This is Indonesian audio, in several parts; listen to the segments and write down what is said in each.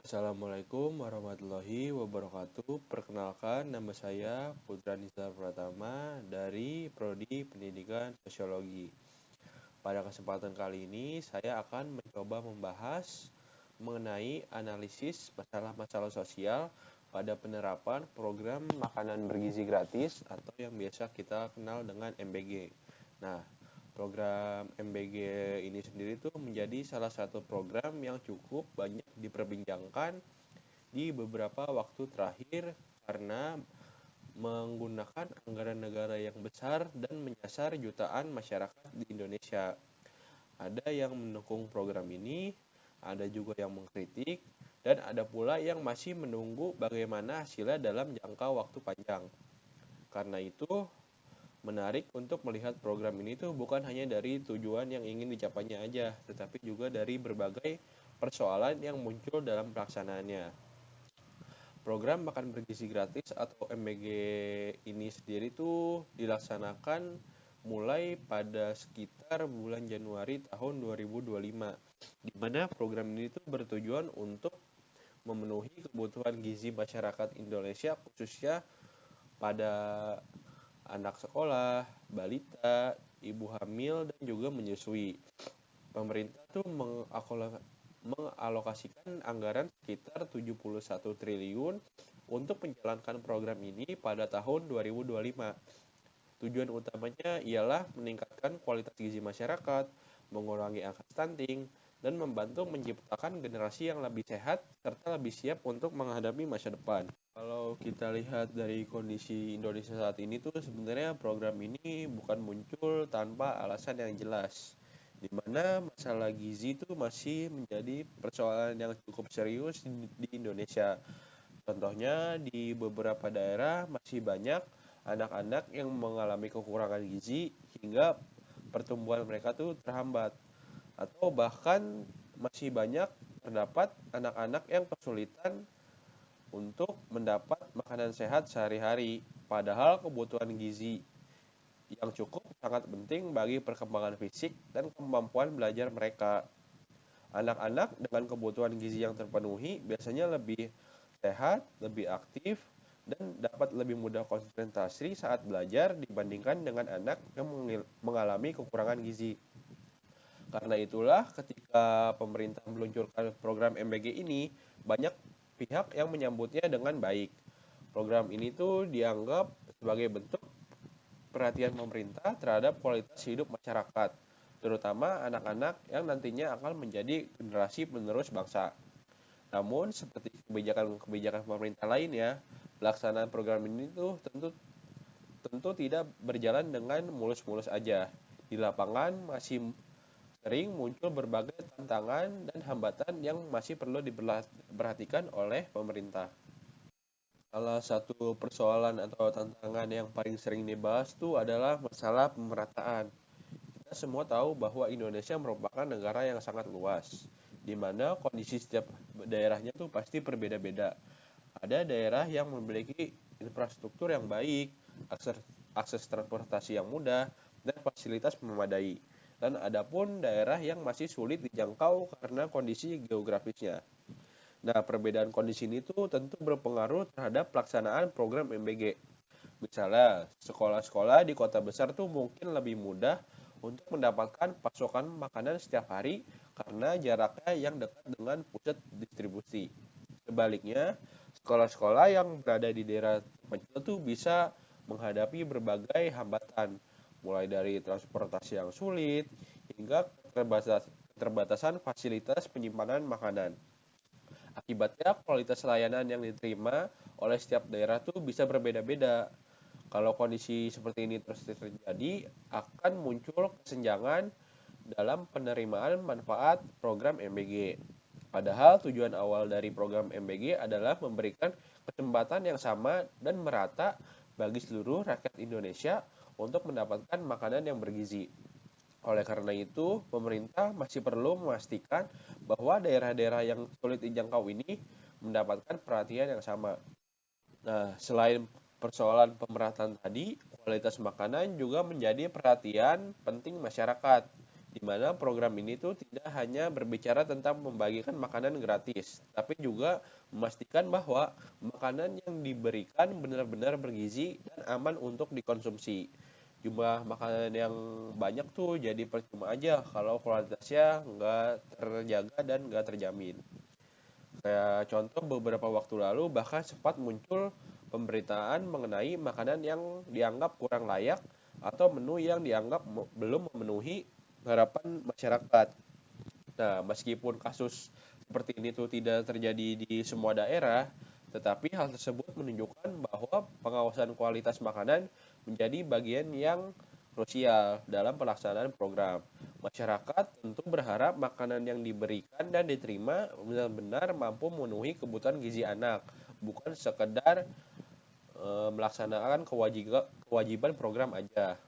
Assalamualaikum warahmatullahi wabarakatuh. Perkenalkan, nama saya Putra Nizar Pratama dari Prodi Pendidikan Sosiologi. Pada kesempatan kali ini, saya akan mencoba membahas mengenai analisis masalah-masalah sosial pada penerapan program makanan bergizi gratis atau yang biasa kita kenal dengan MBG. Nah, program MBG ini sendiri tuh menjadi salah satu program yang cukup banyak diperbincangkan di beberapa waktu terakhir karena menggunakan anggaran negara yang besar dan menyasar jutaan masyarakat di Indonesia. Ada yang mendukung program ini, ada juga yang mengkritik, dan ada pula yang masih menunggu bagaimana hasilnya dalam jangka waktu panjang. Karena itu, menarik untuk melihat program ini tuh bukan hanya dari tujuan yang ingin dicapainya aja, tetapi juga dari berbagai persoalan yang muncul dalam pelaksanaannya. Program makan bergizi gratis atau MBG ini sendiri tuh dilaksanakan mulai pada sekitar bulan Januari tahun 2025, di mana program ini tuh bertujuan untuk memenuhi kebutuhan gizi masyarakat Indonesia khususnya pada anak sekolah, balita, ibu hamil, dan juga menyusui. Pemerintah tuh mengalokasikan anggaran sekitar 71 triliun untuk menjalankan program ini pada tahun 2025. Tujuan utamanya ialah meningkatkan kualitas gizi masyarakat, mengurangi angka stunting, dan membantu menciptakan generasi yang lebih sehat serta lebih siap untuk menghadapi masa depan. Kalau kita lihat dari kondisi Indonesia saat ini tuh sebenarnya program ini bukan muncul tanpa alasan yang jelas, di mana masalah gizi itu masih menjadi persoalan yang cukup serius di Indonesia. Contohnya di beberapa daerah masih banyak anak-anak yang mengalami kekurangan gizi hingga pertumbuhan mereka tuh terhambat, atau bahkan masih banyak terdapat anak-anak yang kesulitan untuk mendapat makanan sehat sehari-hari, padahal kebutuhan gizi yang cukup sangat penting bagi perkembangan fisik dan kemampuan belajar mereka. Anak-anak dengan kebutuhan gizi yang terpenuhi biasanya lebih sehat, lebih aktif, dan dapat lebih mudah konsentrasi saat belajar dibandingkan dengan anak yang mengalami kekurangan gizi. Karena itulah ketika pemerintah meluncurkan program MBG ini, banyak pihak yang menyambutnya dengan baik. Program ini tuh dianggap sebagai bentuk perhatian pemerintah terhadap kualitas hidup masyarakat, terutama anak-anak yang nantinya akan menjadi generasi penerus bangsa. Namun, seperti kebijakan-kebijakan pemerintah lainnya, pelaksanaan program ini tuh tentu tidak berjalan dengan mulus-mulus aja. Di lapangan masih sering muncul berbagai tantangan dan hambatan yang masih perlu diperhatikan oleh pemerintah. Salah satu persoalan atau tantangan yang paling sering dibahas tuh adalah masalah pemerataan. Kita semua tahu bahwa Indonesia merupakan negara yang sangat luas, di mana kondisi setiap daerahnya tuh pasti berbeda-beda. Ada daerah yang memiliki infrastruktur yang baik, akses, akses transportasi yang mudah, dan fasilitas memadai. Dan ada pun daerah yang masih sulit dijangkau karena kondisi geografisnya. Nah, perbedaan kondisi ini tuh tentu berpengaruh terhadap pelaksanaan program MBG. Misalnya, sekolah-sekolah di kota besar tuh mungkin lebih mudah untuk mendapatkan pasokan makanan setiap hari karena jaraknya yang dekat dengan pusat distribusi. Sebaliknya, sekolah-sekolah yang berada di daerah terpencil tuh bisa menghadapi berbagai hambatan, mulai dari transportasi yang sulit hingga keterbatasan fasilitas penyimpanan makanan. Akibatnya, kualitas layanan yang diterima oleh setiap daerah tuh bisa berbeda-beda. Kalau kondisi seperti ini terus terjadi, akan muncul kesenjangan dalam penerimaan manfaat program MBG. Padahal tujuan awal dari program MBG adalah memberikan kesempatan yang sama dan merata bagi seluruh rakyat Indonesia untuk mendapatkan makanan yang bergizi. Oleh karena itu, pemerintah masih perlu memastikan bahwa daerah-daerah yang sulit dijangkau ini mendapatkan perhatian yang sama. Nah, selain persoalan pemerataan tadi, kualitas makanan juga menjadi perhatian penting masyarakat. di mana program ini tuh tidak hanya berbicara tentang membagikan makanan gratis, tapi juga memastikan bahwa makanan yang diberikan benar-benar bergizi dan aman untuk dikonsumsi. Jumlah makanan yang banyak tuh jadi percuma aja kalau kualitasnya nggak terjaga dan nggak terjamin. Kayak contoh beberapa waktu lalu bahkan sempat muncul pemberitaan mengenai makanan yang dianggap kurang layak atau menu yang dianggap belum memenuhi harapan masyarakat. Nah, meskipun kasus seperti ini tuh tidak terjadi di semua daerah, tetapi hal tersebut menunjukkan bahwa pengawasan kualitas makanan menjadi bagian yang krusial dalam pelaksanaan program. Masyarakat tentu berharap makanan yang diberikan dan diterima benar-benar mampu memenuhi kebutuhan gizi anak, bukan sekedar melaksanakan kewajiban program aja.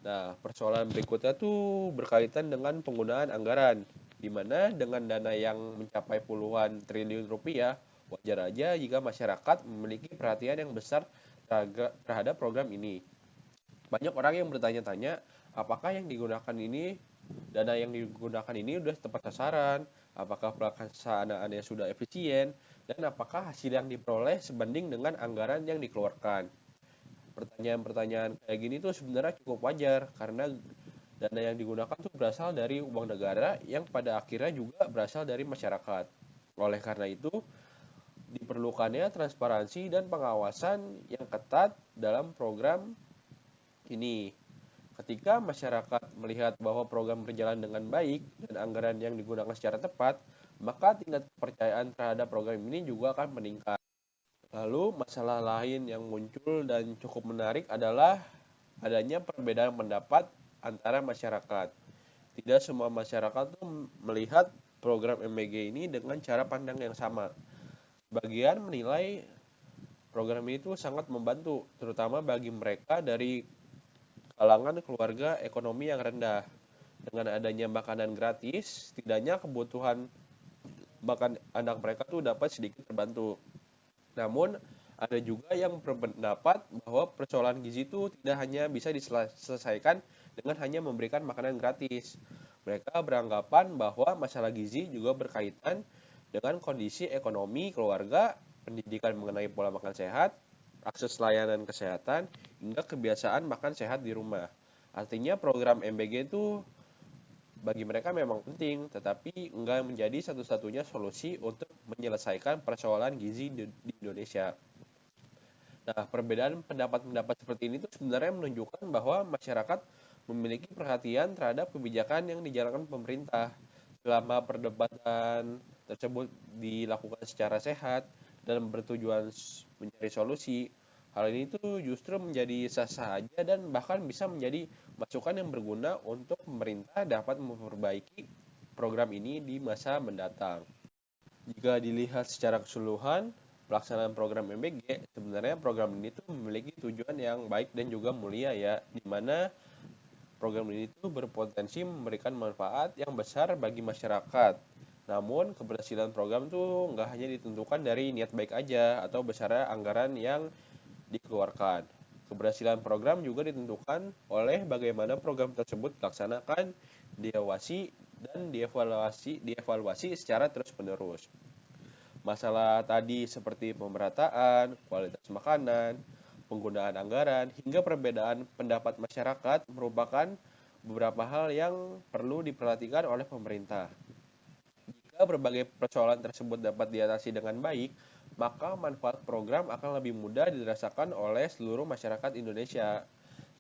Nah, persoalan berikutnya tuh berkaitan dengan penggunaan anggaran, di mana dengan dana yang mencapai puluhan triliun rupiah, wajar aja jika masyarakat memiliki perhatian yang besar terhadap program ini. Banyak orang yang bertanya-tanya, apakah yang digunakan ini, dana yang digunakan ini sudah tepat sasaran, apakah pelaksanaannya sudah efisien, dan apakah hasil yang diperoleh sebanding dengan anggaran yang dikeluarkan. Pertanyaan-pertanyaan kayak gini tuh sebenarnya cukup wajar karena dana yang digunakan tuh berasal dari uang negara yang pada akhirnya juga berasal dari masyarakat. Oleh karena itu, diperlukannya transparansi dan pengawasan yang ketat dalam program ini. Ketika masyarakat melihat bahwa program berjalan dengan baik dan anggaran yang digunakan secara tepat, maka tingkat kepercayaan terhadap program ini juga akan meningkat. Lalu masalah lain yang muncul dan cukup menarik adalah adanya perbedaan pendapat antara masyarakat. Tidak semua masyarakat tuh melihat program MBG ini dengan cara pandang yang sama. Sebagian menilai program ini tuh sangat membantu, terutama bagi mereka dari kalangan keluarga ekonomi yang rendah. Dengan adanya makanan gratis, setidaknya kebutuhan makan anak mereka tuh dapat sedikit terbantu. Namun, ada juga yang berpendapat bahwa persoalan gizi itu tidak hanya bisa diselesaikan dengan hanya memberikan makanan gratis. Mereka beranggapan bahwa masalah gizi juga berkaitan dengan kondisi ekonomi keluarga, pendidikan mengenai pola makan sehat, akses layanan kesehatan, hingga kebiasaan makan sehat di rumah. Artinya program MBG itu bagi mereka memang penting, tetapi enggak menjadi satu-satunya solusi untuk menyelesaikan persoalan gizi di Indonesia. Nah, perbedaan pendapat-pendapat seperti ini tuh sebenarnya menunjukkan bahwa masyarakat memiliki perhatian terhadap kebijakan yang dijalankan pemerintah. Selama perdebatan tersebut dilakukan secara sehat dan bertujuan mencari solusi, hal ini tuh justru menjadi sah-sah aja dan bahkan bisa menjadi masukan yang berguna untuk pemerintah dapat memperbaiki program ini di masa mendatang. Jika dilihat secara keseluruhan, pelaksanaan program MBG, sebenarnya program ini tuh memiliki tujuan yang baik dan juga mulia ya, di mana program ini tuh berpotensi memberikan manfaat yang besar bagi masyarakat. Namun, keberhasilan program tuh nggak hanya ditentukan dari niat baik aja atau besarnya anggaran yang dikeluarkan. Keberhasilan program juga ditentukan oleh bagaimana program tersebut dilaksanakan, diawasi, dan dievaluasi secara terus-menerus. Masalah tadi seperti pemerataan, kualitas makanan, penggunaan anggaran, hingga perbedaan pendapat masyarakat merupakan beberapa hal yang perlu diperhatikan oleh pemerintah. Jika berbagai persoalan tersebut dapat diatasi dengan baik, maka manfaat program akan lebih mudah dirasakan oleh seluruh masyarakat Indonesia.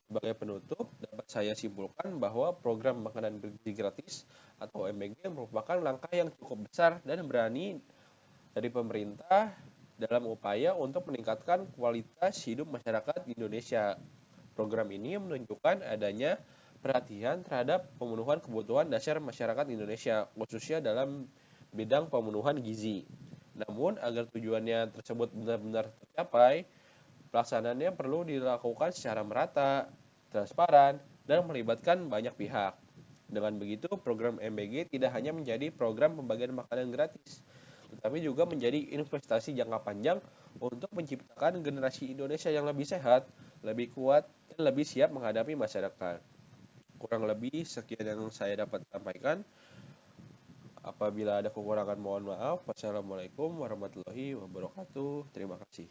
Sebagai penutup, dapat saya simpulkan bahwa program makanan bergizi gratis atau MBG merupakan langkah yang cukup besar dan berani dari pemerintah dalam upaya untuk meningkatkan kualitas hidup masyarakat di Indonesia. Program ini menunjukkan adanya perhatian terhadap pemenuhan kebutuhan dasar masyarakat Indonesia, khususnya dalam bidang pemenuhan gizi. Namun, agar tujuannya tersebut benar-benar tercapai, pelaksanaannya perlu dilakukan secara merata, transparan, dan melibatkan banyak pihak. Dengan begitu, program MBG tidak hanya menjadi program pembagian makanan gratis, tetapi juga menjadi investasi jangka panjang untuk menciptakan generasi Indonesia yang lebih sehat, lebih kuat, dan lebih siap menghadapi masa depan. Kurang lebih sekian yang saya dapat sampaikan. Apabila ada kekurangan mohon maaf. Wassalamualaikum warahmatullahi wabarakatuh. Terima kasih.